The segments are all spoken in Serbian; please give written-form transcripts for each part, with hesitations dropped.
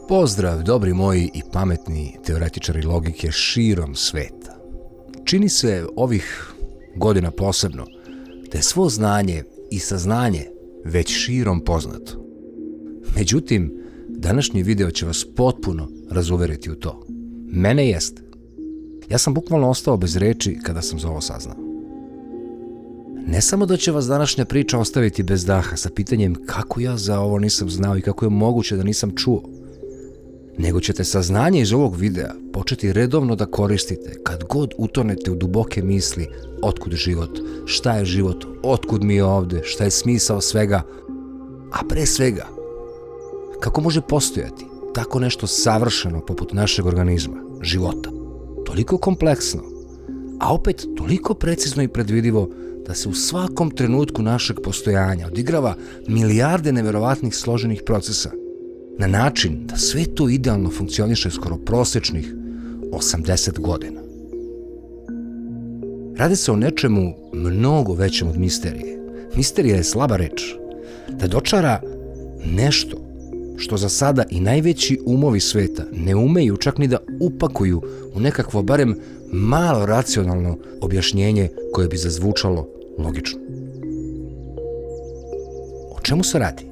Pozdrav, dobri moji i pametni teoretičari logike širom sveta. Čini se ovih godina posebno da je svo znanje i saznanje već širom poznato. Međutim, današnji video će vas potpuno razuveriti u to. Mene jeste. Ja sam bukvalno ostao bez reči kada sam za ovo saznao. Ne samo da će vas današnja priča ostaviti bez daha sa pitanjem kako ja za ovo nisam znao i kako je moguće da nisam čuo, nego ćete saznanje iz ovog videa početi redovno da koristite kad god utonete u duboke misli otkud život, šta je život, otkud mi je ovde, šta je smisao svega, a pre svega kako može postojati tako nešto savršeno poput našeg organizma, života, toliko kompleksno, a opet toliko precizno i predvidivo da se u svakom trenutku našeg postojanja odigrava milijarde neverovatnih složenih procesa na način da sve to idealno funkcioniše skoro prosečnih 80 godina. Radi se o nečemu mnogo većem od misterije. Misterija je slaba reč. Da dočara nešto što za sada i najveći umovi sveta ne umeju čak ni da upakuju u nekakvo barem malo racionalno objašnjenje koje bi zazvučalo logično. O čemu se radi?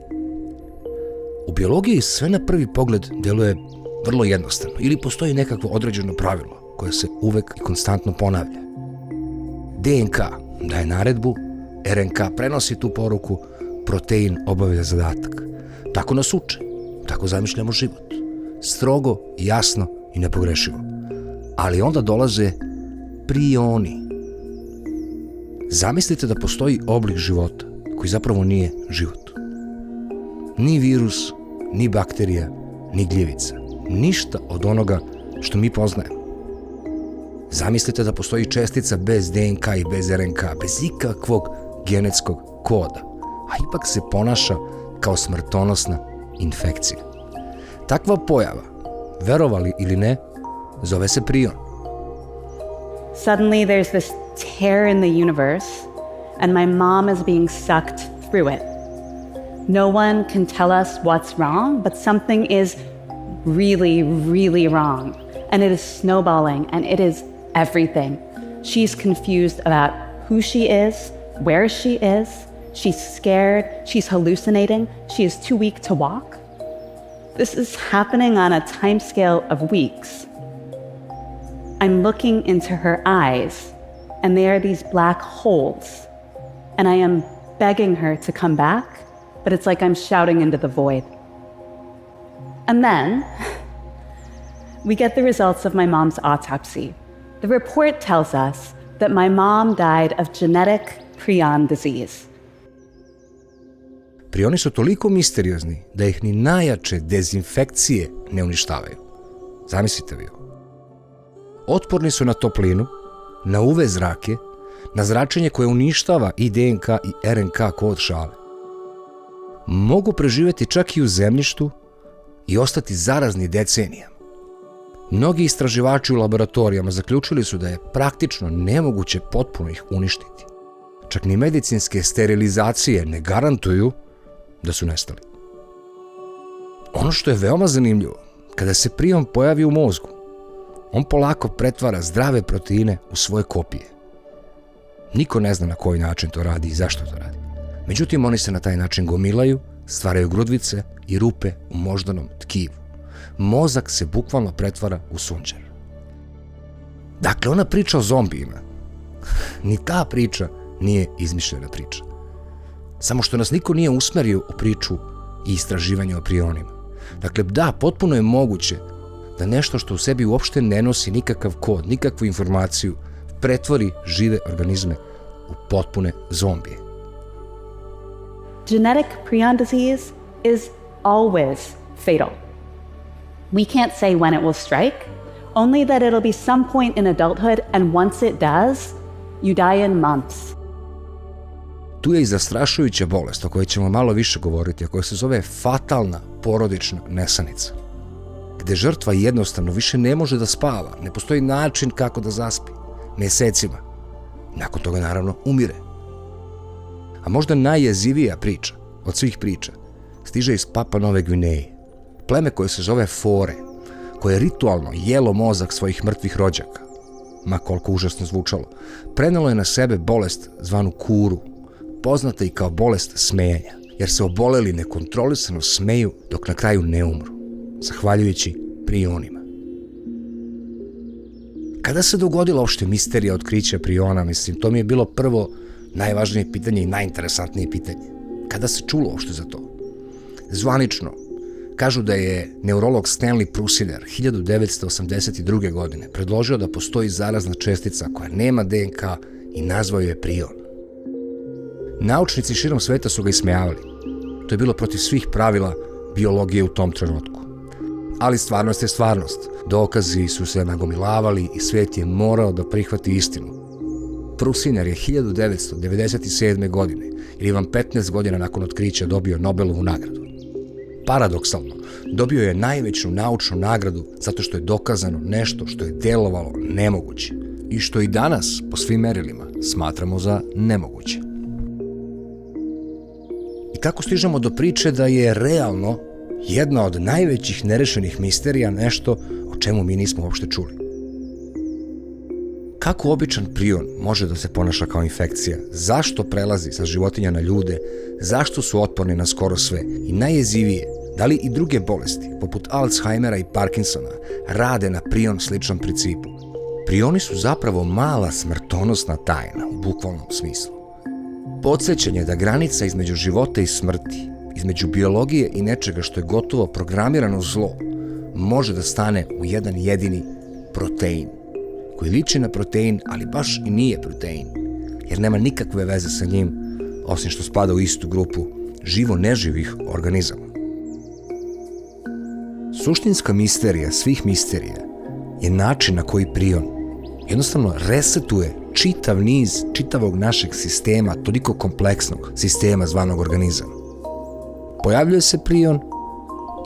U biologiji sve na prvi pogled deluje vrlo jednostavno ili postoji nekakvo određeno pravilo koje se uvek i konstantno ponavlja. DNK daje naredbu, RNK prenosi tu poruku, protein obavlja zadatak. Tako nas uče, tako zamišljamo život. Strogo, jasno i nepogrešivo. Ali onda dolaze prioni. Zamislite da postoji oblik života koji zapravo nije život. Ni virus, ni bakterija, ni gljivica. Ništa od onoga što mi poznajemo. Zamislite da postoji čestica bez DNK i bez RNK, bez ikakvog genetskog koda, a ipak se ponaša kao smrtonosna infekcija. Takva pojava, verovali ili ne, zove se prion. Suddenly there's this tear in the universe and my mom is being sucked through it. No one can tell us what's wrong, but something is really, really wrong. And it is snowballing, and it is everything. She's confused about who she is, where she is. She's scared. She's hallucinating. She is too weak to walk. This is happening on a timescale of weeks. I'm looking into her eyes, and they are these black holes. And I am begging her to come back, but it's like I'm shouting into the void. And then we get the results of my mom's autopsy. The report tells us that my mom died of genetic prion disease. Prioni su toliko misteriozni da ih ni najjače dezinfekcije ne uništavaju. Zamislite vi ovo. Otporni su na toplinu, na UV zrake, na zračenje koje uništava i DNK i RNK kod šale. Mogu preživjeti čak i u zemljištu i ostati zarazni decenijama. Mnogi istraživači u laboratorijama zaključili su da je praktično nemoguće potpuno ih uništiti. Čak ni medicinske sterilizacije ne garantuju da su nestali. Ono što je veoma zanimljivo, kada se prion pojavi u mozgu, on polako pretvara zdrave proteine u svoje kopije. Niko ne zna na koji način to radi i zašto to radi. Međutim, oni se na taj način gomilaju, stvaraju grudvice i rupe u moždanom tkivu. Mozak se bukvalno pretvara u sunđer. Dakle, ona priča o zombijima. Ni ta priča nije izmišljena priča. Samo što nas niko nije usmerio u priču i istraživanje o prionima. Dakle, da, potpuno je moguće da nešto što u sebi uopšte ne nosi nikakav kod, nikakvu informaciju, pretvori žive organizme u potpune zombije. Genetic prion disease is always fatal. We can't say when it will strike, only that it'll be some point in adulthood, and once it does, you die in months. Tu je i zastrašujuća bolest o kojoj ćemo malo više govoriti, a koja se zove fatalna porodična nesanica, gde žrtva jednostavno više ne može da spava, ne postoji način kako da zaspi, mesecima. Nakon toga naravno umire. A možda najjezivija priča od svih priča stiže iz Papua Nove Gvineje. pleme koje se zove Fore, koje je ritualno jelo mozak svojih mrtvih rođaka, ma koliko užasno zvučalo, prenelo je na sebe bolest zvanu kuru, poznata i kao bolest smejanja, jer se oboleli nekontrolisano smeju dok na kraju ne umru, zahvaljujući prionima. Kada se dogodila uopšte misterija otkrića priona, to mi je bilo prvo najvažnije pitanje i najinteresantnije pitanje. Kada se čulo uopšte za to? Zvanično, kažu da je neurolog Stanley Prusiner 1982. godine predložio da postoji zarazna čestica koja nema DNK i nazvao je prion. Naučnici širom sveta su ga ismejavali. To je bilo protiv svih pravila biologije u tom trenutku. Ali stvarnost je stvarnost. Dokazi su se nagomilavali i svet je morao da prihvati istinu. Prusiner je 1997. godine, ili vam 15 godina nakon otkrića, dobio Nobelovu nagradu. Paradoksalno, dobio je najveću naučnu nagradu zato što je dokazano nešto što je delovalo nemoguće i što i danas, po svim merilima, smatramo za nemoguće. I tako stižemo do priče da je realno jedna od najvećih nerešenih misterija nešto o čemu mi nismo uopšte čuli. Kako običan prion može da se ponaša kao infekcija? Zašto prelazi sa životinja na ljude? Zašto su otporni na skoro sve? I najjezivije, da li i druge bolesti, poput Alzheimera i Parkinsona, rade na prion sličnom principu? Prioni su zapravo mala smrtonosna tajna u bukvalnom smislu. Podsjećanje da granica između života i smrti, između biologije i nečega što je gotovo programirano zlo, može da stane u jedan jedini protein, koji liči na protein, ali baš i nije protein, jer nema nikakve veze sa njim, osim što spada u istu grupu živo-neživih organizama. Suštinska misterija svih misterija je način na koji prion jednostavno resetuje čitav niz čitavog našeg sistema, toliko kompleksnog sistema zvanog organizam. Pojavljuje se prion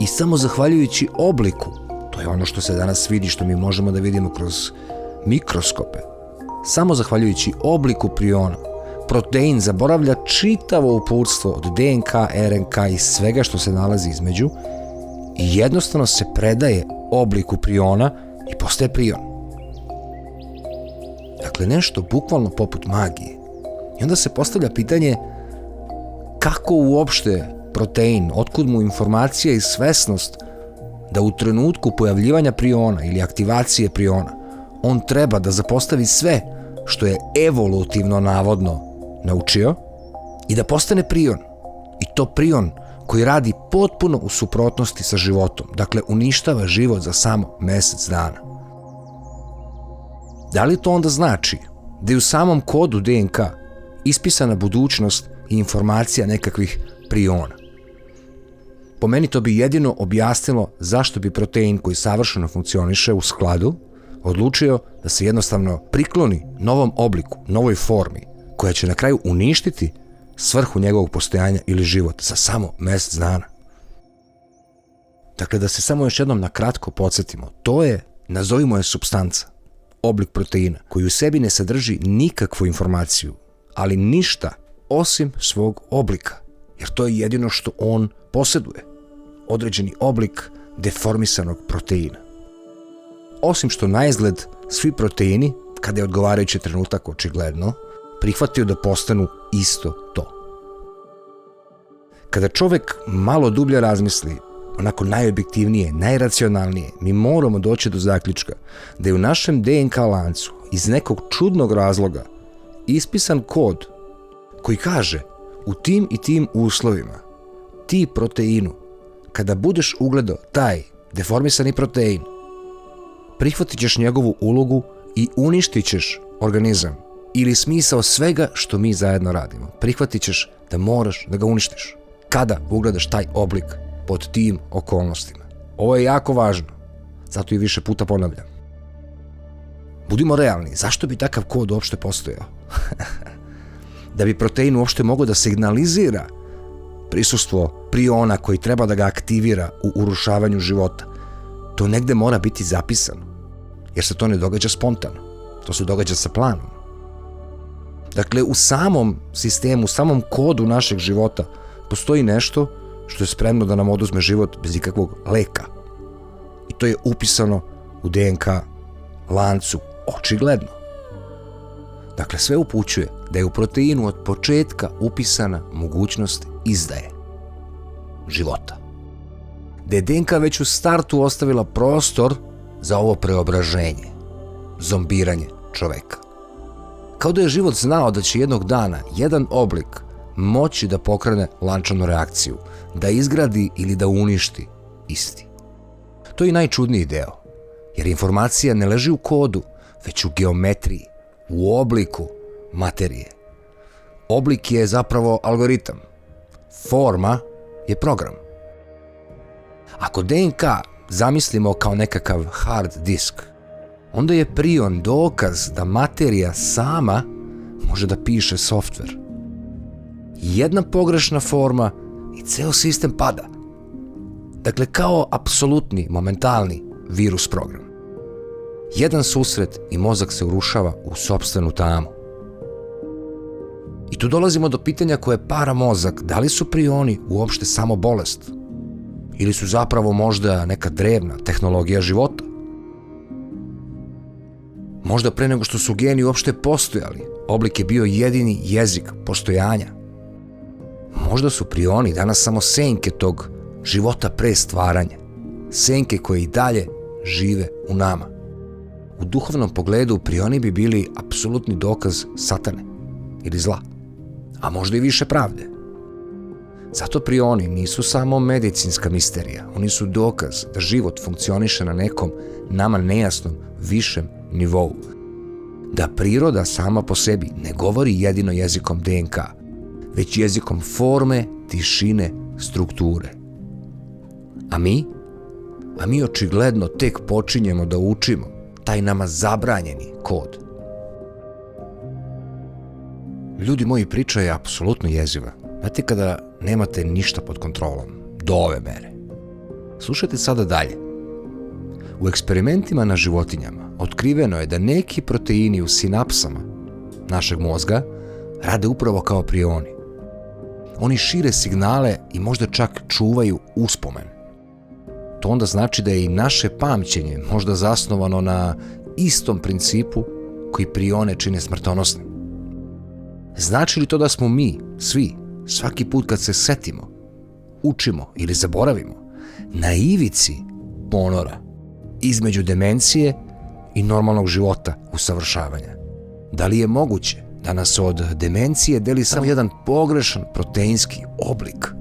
i samo zahvaljujući obliku, to je ono što se danas vidi, što mi možemo da vidimo kroz mikroskope, samo zahvaljujući obliku priona, protein zaboravlja čitavo uputstvo od DNK, RNK i svega što se nalazi između i jednostavno se predaje obliku priona i postaje prion. Dakle, nešto bukvalno poput magije. I onda se postavlja pitanje kako uopšte protein, otkud mu informacija i svesnost da u trenutku pojavljivanja priona ili aktivacije priona on treba da zapostavi sve što je evolutivno navodno naučio i da postane prion. I to prion koji radi potpuno u suprotnosti sa životom. Dakle, uništava život za samo mesec dana. Da li to onda znači da je u samom kodu DNK ispisana budućnost i informacija nekakvih priona? Po meni to bi jedino objasnilo zašto bi protein koji savršeno funkcioniše u skladu odlučio da se jednostavno prikloni novom obliku, novoj formi, koja će na kraju uništiti svrhu njegovog postojanja ili život za samo mesec dana. Dakle, da se samo još jednom na kratko podsjetimo, to je, nazovimo je supstanca, oblik proteina, koji u sebi ne sadrži nikakvu informaciju, ali ništa osim svog oblika, jer to je jedino što on posjeduje, određeni oblik deformisanog proteina. Osim što na izgled svi proteini, kada je odgovarajući trenutak očigledno, prihvatio da postanu isto to. Kada čovek malo dublje razmisli, onako najobjektivnije, najracionalnije, mi moramo doći do zaključka da je u našem DNK lancu iz nekog čudnog razloga ispisan kod koji kaže u tim i tim uslovima ti proteinu, kada budeš ugledao taj deformisani protein, prihvatit ćeš njegovu ulogu i uništit ćeš organizam ili smisao svega što mi zajedno radimo. Prihvatit ćeš da moraš da ga uništiš kada ugledaš taj oblik pod tim okolnostima. Ovo je jako važno, zato i više puta ponavljam. Budimo realni, zašto bi takav kod uopšte postojao? Da bi protein uopšte mogao da signalizira prisustvo priona koji treba da ga aktivira u urušavanju života. To negde mora biti zapisano, jer se to ne događa spontano. To se događa sa planom. Dakle, u samom sistemu, u samom kodu našeg života postoji nešto što je spremno da nam oduzme život bez ikakvog leka. I to je upisano u DNK lancu, očigledno. Dakle, sve upućuje da je u proteinu od početka upisana mogućnost izdaje života. Da je DNK već u startu ostavila prostor za ovo preobraženje, zombiranje čoveka. Kao da je život znao da će jednog dana jedan oblik moći da pokrene lančanu reakciju, da izgradi ili da uništi isti. To je i najčudniji deo, jer informacija ne leži u kodu, već u geometriji, u obliku materije. Oblik je zapravo algoritam. Forma je program. Ako DNK zamislimo kao nekakav hard disk, onda je prion dokaz da materija sama može da piše softver. Jedna pogrešna forma i ceo sistem pada. Dakle, kao apsolutni, momentalni virus program. Jedan susret i mozak se urušava u sopstvenu tamu. I tu dolazimo do pitanja koje para mozak, da li su prioni uopšte samo bolest? Ili su zapravo možda neka drevna tehnologija života? Možda pre nego što su geni uopšte postojali, oblik je bio jedini jezik postojanja. Možda su prioni danas samo senke tog života pre stvaranja. Senke koje i dalje žive u nama. U duhovnom pogledu prioni bi bili apsolutni dokaz satane ili zla, a možda i više pravde. Zato prioni nisu samo medicinska misterija, oni su dokaz da život funkcioniše na nekom nama nejasnom višem nivou. Da priroda sama po sebi ne govori jedino jezikom DNK, već jezikom forme, tišine, strukture. A mi očigledno tek počinjemo da učimo taj nama zabranjeni kod. Ljudi moji, priča je apsolutno jeziva. Znate kada nemate ništa pod kontrolom, do ove mere. Slušajte sada dalje. U eksperimentima na životinjama otkriveno je da neki proteini u sinapsama našeg mozga rade upravo kao prioni. Oni šire signale i možda čak čuvaju uspomen. To onda znači da je i naše pamćenje možda zasnovano na istom principu koji prione čine smrtonosnim. Znači li to da smo mi, svi, svaki put kad se setimo, učimo ili zaboravimo, na ivici ponora između demencije i normalnog života, usavršavanja? Da li je moguće da nas od demencije deli samo jedan pogrešan proteinski oblik?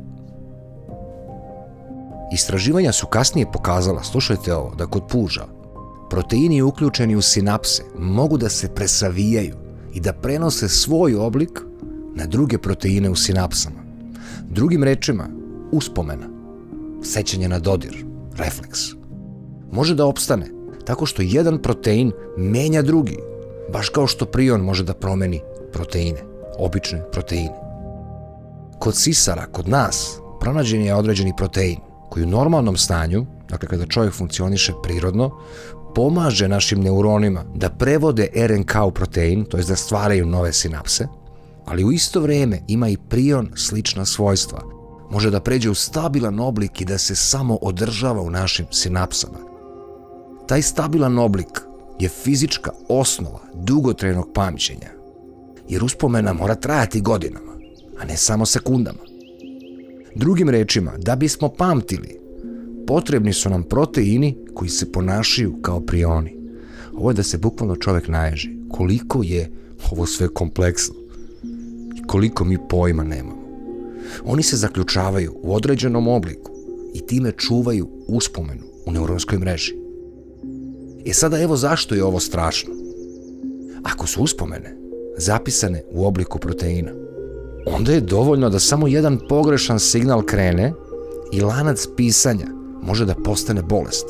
Istraživanja su kasnije pokazala, slušajte ovo, da kod puža proteini uključeni u sinapse mogu da se presavijaju i da prenose svoj oblik na druge proteine u sinapsama. Drugim rečima, uspomena, sećanje na dodir, refleks, može da opstane tako što jedan protein menja drugi, baš kao što prion može da promeni proteine, obične proteine. Kod sisara, kod nas, pronađen je određeni protein koji u normalnom stanju, dakle kada čovjek funkcioniše prirodno, pomaže našim neuronima da prevode RNK u protein, to je da stvaraju nove sinapse, ali u isto vrijeme ima i prion slična svojstva. Može da pređe u stabilan oblik i da se samo održava u našim sinapsama. Taj stabilan oblik je fizička osnova dugotrajnog pamćenja, jer uspomena mora trajati godinama, a ne samo sekundama. Drugim rečima, da bismo pamtili, potrebni su nam proteini koji se ponašaju kao prioni. Ovo je da se bukvalno čovjek naježi. Koliko je ovo sve kompleksno i koliko mi pojma nemamo. Oni se zaključavaju u određenom obliku i time čuvaju uspomenu u neuronskoj mreži. Sada evo zašto je ovo strašno. Ako su uspomene zapisane u obliku proteina, onda je dovoljno da samo jedan pogrešan signal krene i lanac pisanja može da postane bolest.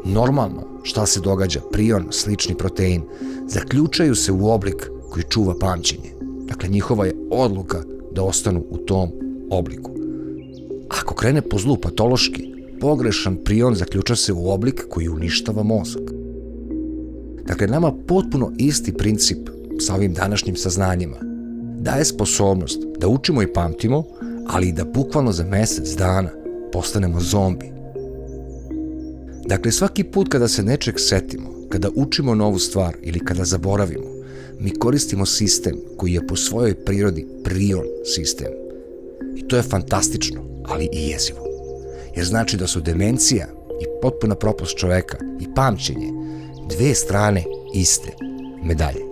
Normalno, šta se događa? Prion, slični protein, zaključaju se u oblik koji čuva pamćenje. Dakle, njihova je odluka da ostanu u tom obliku. Ako krene po zlu patološki, pogrešan prion zaključa se u oblik koji uništava mozak. Dakle, nama potpuno isti princip sa ovim današnjim saznanjima daje sposobnost da učimo i pamtimo, ali i da bukvalno za mjesec dana postanemo zombi. Dakle, svaki put kada se nečeg setimo, kada učimo novu stvar ili kada zaboravimo, mi koristimo sistem koji je po svojoj prirodi prion sistem. I to je fantastično, ali i jezivo. Jer znači da su demencija i potpuna propast čoveka i pamćenje dve strane iste medalje.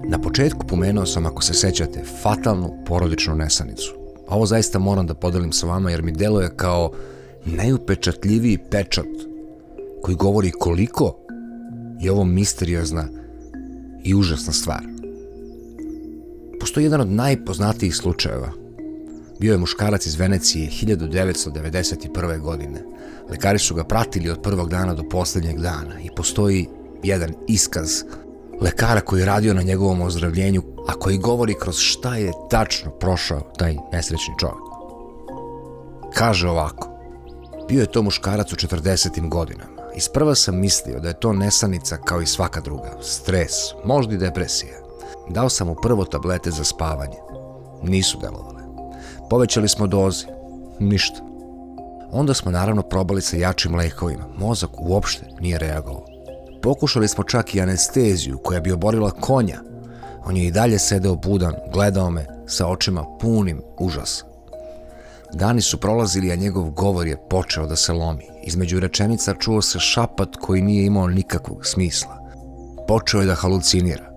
Na početku pomenuo sam, ako se sećate, fatalnu porodičnu nesanicu. Ovo zaista moram da podelim sa vama jer mi deluje kao najupečatljiviji pečat koji govori koliko je ovo misteriozna i užasna stvar. Postoji jedan od najpoznatijih slučajeva. Bio je muškarac iz Venecije 1991. godine. Lekari su ga pratili od prvog dana do posljednjeg dana i postoji jedan iskaz lekara koji je radio na njegovom ozdravljenju, a koji govori kroz šta je tačno prošao taj nesrećni čovjek. Kaže ovako: bio je to muškarac u 40. godinama. Isprva sam mislio da je to nesanica kao i svaka druga, stres, možda i depresija. Dao sam mu prvo tablete za spavanje. Nisu delovale. Povećali smo doze. Ništa. Onda smo naravno probali sa jačim lekovima. Mozak uopšte nije reagovao. Pokušali smo čak i anesteziju koja bi oborila konja. On je i dalje sedeo budan, gledao me sa očima punim užasa. Dani su prolazili, a njegov govor je počeo da se lomi. Između rečenica čuo se šapat koji nije imao nikakvog smisla. Počeo je da halucinira.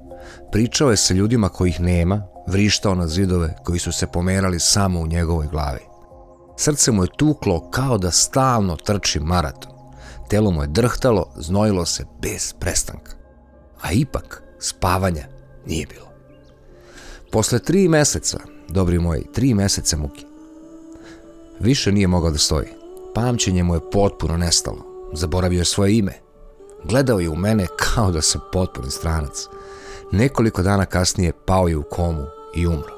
Pričao je sa ljudima kojih nema, vrištao na zidove koji su se pomerali samo u njegovoj glavi. Srce mu je tuklo kao da stalno trči maraton. Telo mu je drhtalo, znojilo se bez prestanka. A ipak spavanja nije bilo. Posle 3 meseca, dobri moji, 3 meseca muke, više nije mogao da stoji. Pamćenje mu je potpuno nestalo. Zaboravio je svoje ime. Gledao je u mene kao da sam potpuni stranac. Nekoliko dana kasnije pao je u komu i umro.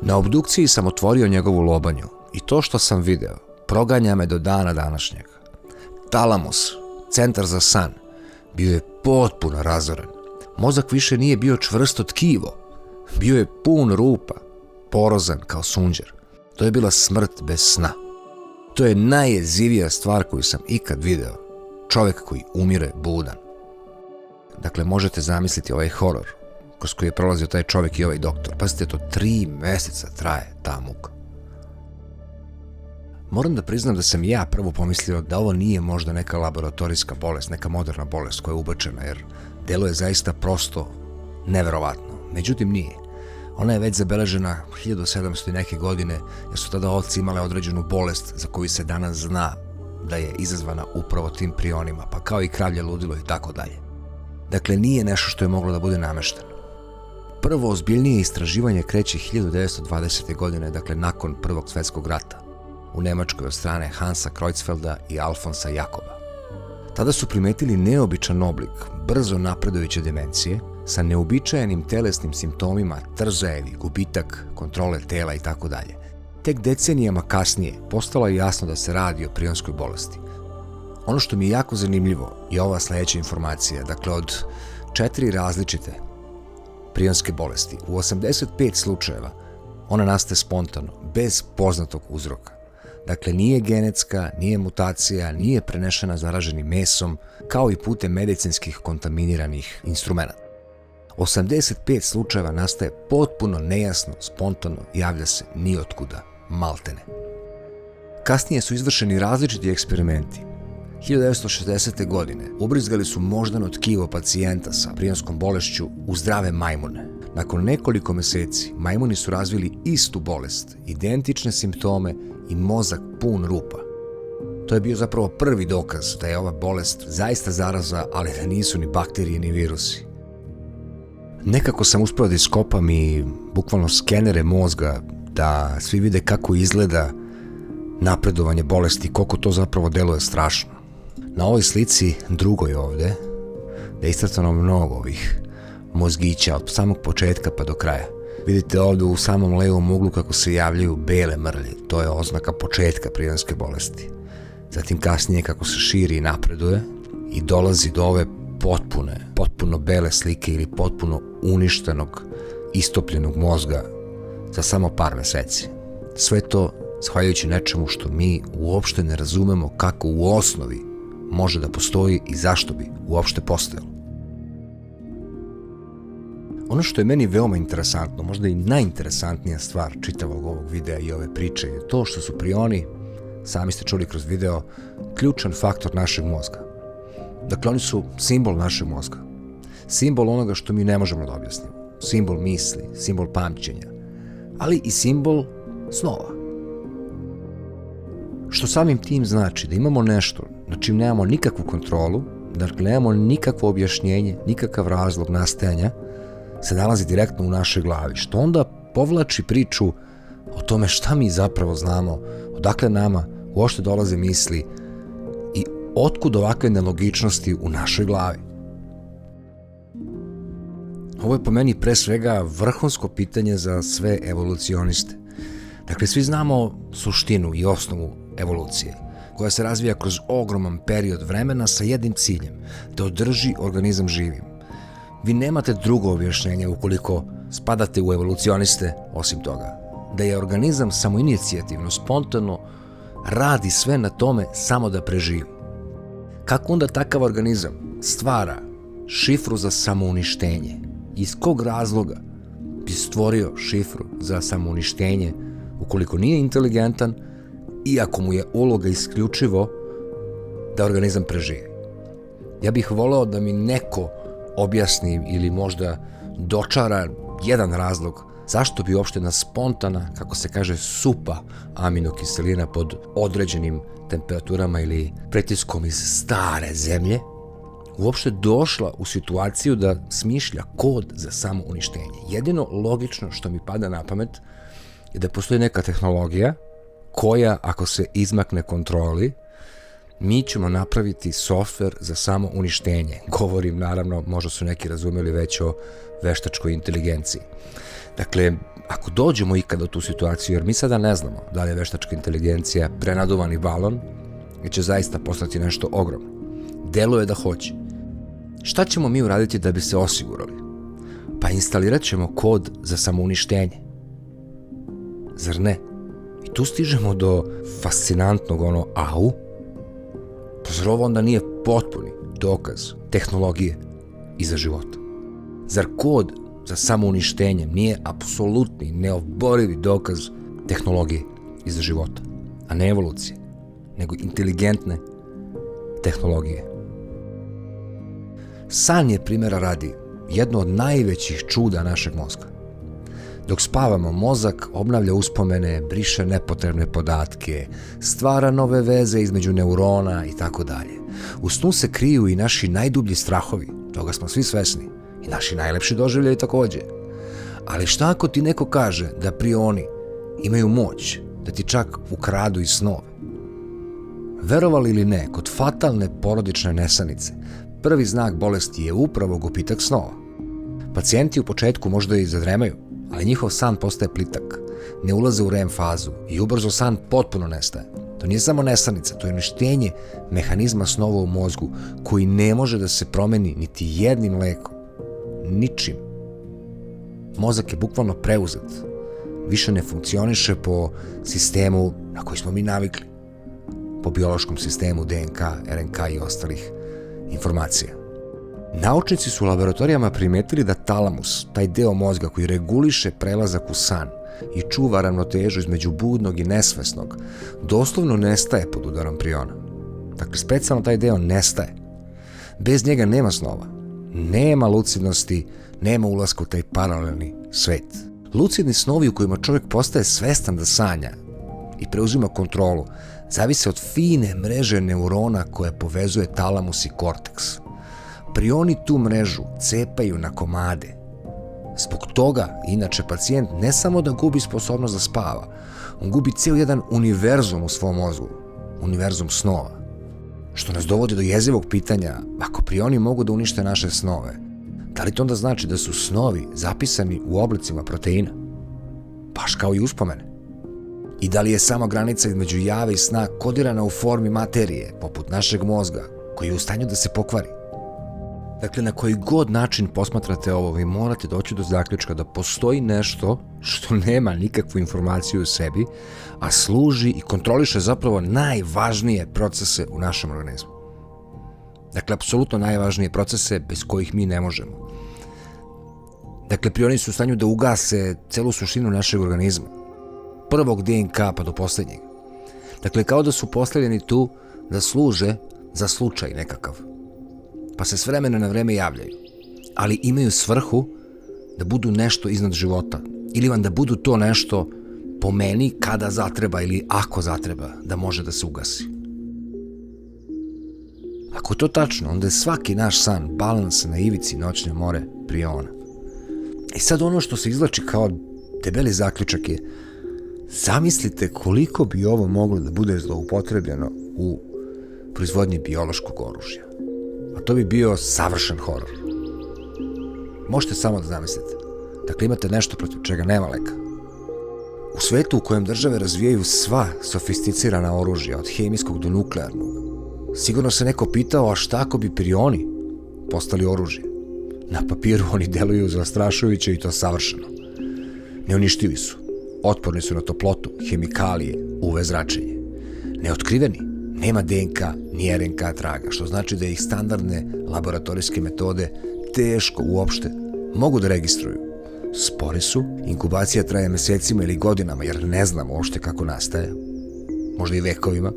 Na obdukciji sam otvorio njegovu lobanju i to što sam video proganja me do dana današnjeg. Talamus, centar za san, bio je potpuno razoren. Mozak više nije bio čvrsto tkivo. Bio je pun rupa, porozan kao sunđer. To je bila smrt bez sna. To je najjezivija stvar koju sam ikad video. Čovjek koji umire budan. Dakle, možete zamisliti ovaj horor kroz koji je prolazio taj čovjek i ovaj doktor. Pazite, to 3 meseca traje ta muka. Moram da priznam da sam ja prvo pomislio da ovo nije možda neka laboratorijska bolest, neka moderna bolest koja je ubačena, jer deluje zaista prosto neverovatno. Međutim, nije. Ona je već zabeležena 1700 i neke godine, jer su tada ovce imale određenu bolest za koju se danas zna da je izazvana upravo tim prionima, pa kao i kravlje ludilo i tako dalje. Dakle, nije nešto što je moglo da bude namešteno. Prvo ozbiljnije istraživanje kreće 1920. godine, dakle nakon Prvog svjetskog rata, u Nemačkoj od strane Hansa Creutzfelda i Alfonsa Jakoba. Tada su primetili neobičan oblik brzo napredujuće demencije sa neobičajenim telesnim simptomima, trzajevi, gubitak kontrole tela i tako dalje. Tek decenijama kasnije postalo je jasno da se radi o prionskoj bolesti. Ono što mi je jako zanimljivo je ova sljedeća informacija. Dakle, od 4 različite prionske bolesti, u 85 slučajeva ona nastaje spontano, bez poznatog uzroka. Dakle, nije genetska, nije mutacija, nije prenešena zaraženim mesom, kao i putem medicinskih kontaminiranih instrumenta. 85 slučajeva nastaje potpuno nejasno, spontano, javlja se nijotkuda, maltene. Kasnije su izvršeni različiti eksperimenti. 1960. godine ubrizgali su moždano tkivo pacijenta sa prionskom bolešću u zdrave majmune. Nakon nekoliko meseci majmuni su razvili istu bolest, identične simptome i mozak pun rupa. To je bio zapravo prvi dokaz da je ova bolest zaista zaraza, ali da nisu ni bakterije ni virusi. Nekako sam uspio da iskopam i bukvalno skenere mozga da svi vide kako izgleda napredovanje bolesti, koliko to zapravo deluje strašno. Na ovoj slici, drugoj ovde, da je iscrtano mnogo ovih mozgića od samog početka pa do kraja. Vidite ovdje u samom levom uglu kako se javljaju bele mrlje, to je oznaka početka prionske bolesti. Zatim kasnije kako se širi i napreduje i dolazi do ove potpuno bele slike ili potpuno uništenog, istopljenog mozga za samo par meseci. Sve to zahvaljujući nečemu što mi uopšte ne razumemo kako u osnovi može da postoji i zašto bi uopšte postojalo. Ono što je meni veoma interesantno, možda i najinteresantnija stvar čitavog ovog videa i ove priče je to što su prioni, sami ste čuli kroz video, ključan faktor našeg mozga. Dakle, oni su simbol našeg mozga. Simbol onoga što mi ne možemo da objasnimo. Simbol misli, simbol pamćenja, ali i simbol snova. Što samim tim znači da imamo nešto na čim nemamo nikakvu kontrolu, dakle nemamo nikakvo objašnjenje, nikakav razlog nastajanja, se nalazi direktno u našoj glavi, što onda povlači priču o tome šta mi zapravo znamo, odakle nama uopšte dolaze misli i otkud ovakve nelogičnosti u našoj glavi. Ovo je po meni pre svega vrhunsko pitanje za sve evolucioniste. Dakle, svi znamo suštinu i osnovu evolucije, koja se razvija kroz ogroman period vremena sa jednim ciljem, da održi organizam živim. Vi nemate drugo objašnjenje ukoliko spadate u evolucioniste osim toga, da je organizam samoinicijativno, spontano radi sve na tome samo da preživi. Kako onda takav organizam stvara šifru za samouništenje? Iz kog razloga bi stvorio šifru za samouništenje ukoliko nije inteligentan i ako mu je uloga isključivo da organizam preživi? Ja bih voleo da mi neko objasni ili možda dočara jedan razlog zašto bi uopšte na spontana, kako se kaže, supa aminokiselina pod određenim temperaturama ili pritiskom iz stare zemlje uopšte došla u situaciju da smišlja kod za samouništenje. Jedino logično što mi pada na pamet je da postoji neka tehnologija koja, ako se izmakne kontroli, mi ćemo napraviti softver za samouništenje. Govorim, naravno, možda su neki razumeli već o veštačkoj inteligenciji. Dakle, ako dođemo ikada u tu situaciju, jer mi sada ne znamo da li je veštačka inteligencija prenaduvani balon i će zaista postati nešto ogromno. Deluje da hoće. Šta ćemo mi uraditi da bi se osigurali? Pa instalirat ćemo kod za samouništenje. Zar ne? I tu stižemo do fascinantnog pa zar ovo onda nije potpuni dokaz tehnologije iza života? Zar kod za samouništenje nije apsolutni, neoborivi dokaz tehnologije iza života, a ne evolucije, nego inteligentne tehnologije? San je, primjera radi, jedno od najvećih čuda našeg mozga. Dok spavamo, mozak obnavlja uspomene, briše nepotrebne podatke, stvara nove veze između neurona i tako dalje. U snu se kriju i naši najdublji strahovi, toga smo svi svesni, i naši najlepši doživljaji takođe. Ali šta ako ti neko kaže da prioni imaju moć da ti čak ukradu i snove? Verovali ili ne, kod fatalne porodične nesanice, prvi znak bolesti je upravo gubitak snova. Pacijenti u početku možda i zadremaju, ali njihov san postaje plitak, ne ulaze u REM fazu i ubrzo san potpuno nestaje. To nije samo nesanica, to je uništenje mehanizma snova u mozgu koji ne može da se promeni niti jednim lekom, ničim. Mozak je bukvalno preuzet, više ne funkcioniše po sistemu na koji smo mi navikli, po biološkom sistemu DNK, RNK i ostalih informacija. Naučnici su u laboratorijama primetili da talamus, taj deo mozga koji reguliše prelazak u san i čuva ravnotežu između budnog i nesvesnog, doslovno nestaje pod udarom priona. Dakle, specijalno taj deo nestaje. Bez njega nema snova, nema lucidnosti, nema ulaska u taj paralelni svet. Lucidni snovi u kojima čovjek postaje svestan da sanja i preuzima kontrolu, zavise od fine mreže neurona koja povezuje talamus i korteks. Prioni tu mrežu cepaju na komade. Zbog toga, inače, pacijent ne samo da gubi sposobnost da spava, on gubi cijel jedan univerzum u svom mozgu, univerzum snova. Što nas dovodi do jezivog pitanja, ako prioni mogu da unište naše snove, da li to onda znači da su snovi zapisani u oblicima proteina? Baš kao i uspomene. I da li je samo granica između jave i sna kodirana u formi materije, poput našeg mozga, koji je u stanju da se pokvari? Dakle, na koji god način posmatrate ovo, vi morate doći do zaključka da postoji nešto što nema nikakvu informaciju u sebi, a služi i kontroliše zapravo najvažnije procese u našem organizmu. Dakle, apsolutno najvažnije procese bez kojih mi ne možemo. Dakle, prioni su u stanju da ugase celu suštinu našeg organizma. Prvog DNK pa do poslednjeg. Dakle, kao da su postavljeni tu da služe za slučaj nekakav. Pa se s vremena na vreme javljaju. Ali imaju svrhu da budu nešto iznad života. Ili vam da budu to nešto po meni kada zatreba ili ako zatreba da može da se ugasi. Ako je to tačno, onda je svaki naš san balans na ivici noćne more priona. I sad ono što se izvlači kao debeli zaključak je, zamislite koliko bi ovo moglo da bude zloupotrebljeno u proizvodnji biološkog oružja. A to bi bio savršen horor. Možete samo da zamislite. Dakle, imate nešto protiv čega nema leka. U svetu u kojem države razvijaju sva sofisticirana oružja, od hemijskog do nuklearnog, sigurno se neko pitao, a šta ako bi prioni postali oružje? Na papiru oni deluju zastrašujuće i to savršeno. Neuništivi su, otporni su na toplotu, hemikalije, UV zračenje. Neotkriveni, nema DNK ni RNK traga, što znači da ih standardne laboratorijske metode teško uopšte mogu da registruju. Spori su, inkubacija traje mesecima ili godinama, jer ne znamo uopšte kako nastaje, možda i vekovima,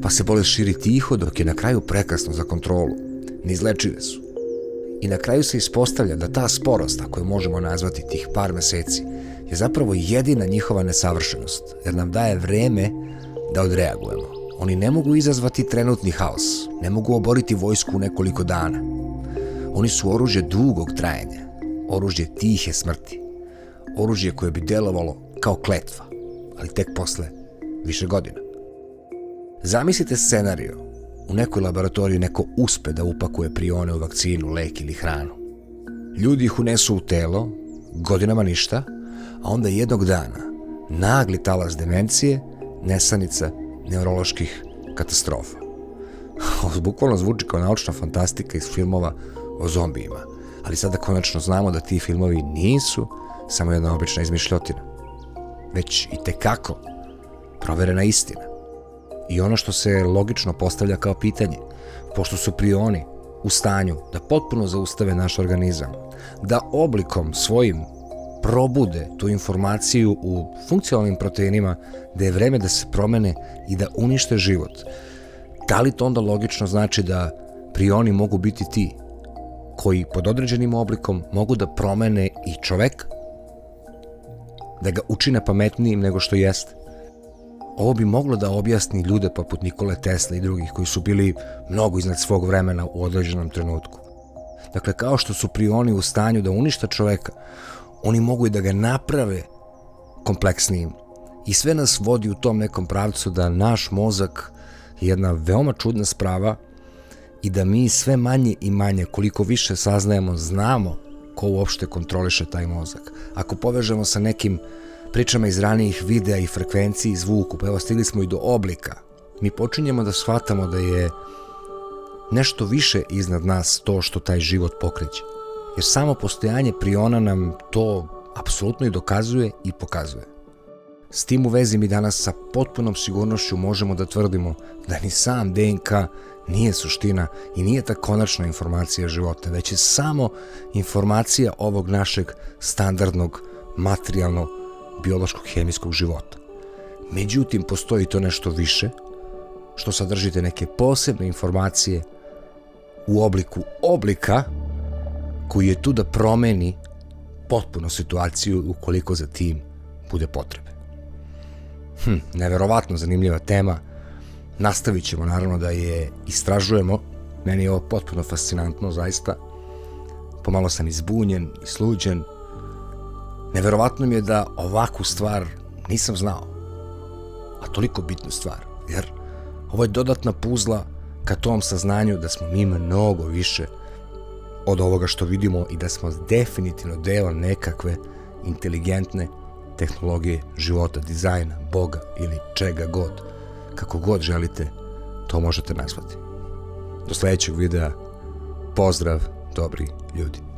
pa se bolest širi tiho dok je na kraju prekasno za kontrolu. Neizlečive su. I na kraju se ispostavlja da ta sporost, ako je možemo nazvati tih par meseci, je zapravo jedina njihova nesavršenost, jer nam daje vreme da odreagujemo. Oni ne mogu izazvati trenutni haos, ne mogu oboriti vojsku u nekoliko dana. Oni su oružje dugog trajanja, oružje tihe smrti, oružje koje bi delovalo kao kletva, ali tek posle više godina. Zamislite scenario. U nekoj laboratoriji neko uspe da upakuje prione u vakcinu, lek ili hranu. Ljudi ih unesu u telo, godinama ništa, a onda jednog dana nagli talas demencije, nesanica, neuroloških katastrofa. Ovo bukvalno zvuči kao naučna fantastika iz filmova o zombijima, ali sada konačno znamo da ti filmovi nisu samo jedna obična izmišljotina, već i tekako proverena istina. I ono što se logično postavlja kao pitanje, pošto su prioni u stanju da potpuno zaustave naš organizam, da oblikom svojim probude tu informaciju u funkcionalnim proteinima, da je vreme da se promene i da unište život, da li to onda logično znači da prioni mogu biti ti koji pod određenim oblikom mogu da promene i čoveka? Da ga učine pametnijim nego što jeste? Ovo bi moglo da objasni ljude poput Nikole Tesle i drugih koji su bili mnogo iznad svog vremena u određenom trenutku. Dakle, kao što su prioni u stanju da unište čoveka, oni mogu i da ga naprave kompleksnijim. I sve nas vodi u tom nekom pravcu da naš mozak je jedna veoma čudna sprava i da mi sve manje i manje, koliko više saznajemo, znamo ko uopšte kontroliše taj mozak. Ako povežemo sa nekim pričama iz ranijih videa i frekvenciji i zvuku, pa evo stigli smo i do oblika, mi počinjemo da shvatamo da je nešto više iznad nas to što taj život pokreće. Jer samo postojanje priona nam to apsolutno i dokazuje i pokazuje. S tim u vezi mi danas sa potpunom sigurnošću možemo da tvrdimo da ni sam DNK nije suština i nije ta konačna informacija života, već je samo informacija ovog našeg standardnog materijalnog biološkog hemijskog života. Međutim, postoji to nešto više, što sadržite neke posebne informacije u obliku oblika koji je tu da promeni potpuno situaciju ukoliko za tim bude potrebe. Neverovatno zanimljiva tema. Nastavit ćemo naravno da je istražujemo. Meni je ovo potpuno fascinantno, zaista. Pomalo sam izbunjen i sluđen. Neverovatno mi je da ovakvu stvar nisam znao, a toliko bitnu stvar, jer ovo je dodatna puzla ka tom saznanju da smo mi mnogo više od ovoga što vidimo i da smo definitivno deo nekakve inteligentne tehnologije života, dizajna, Boga ili čega god, kako god želite, to možete nazvati. Do sledećeg videa, pozdrav dobri ljudi.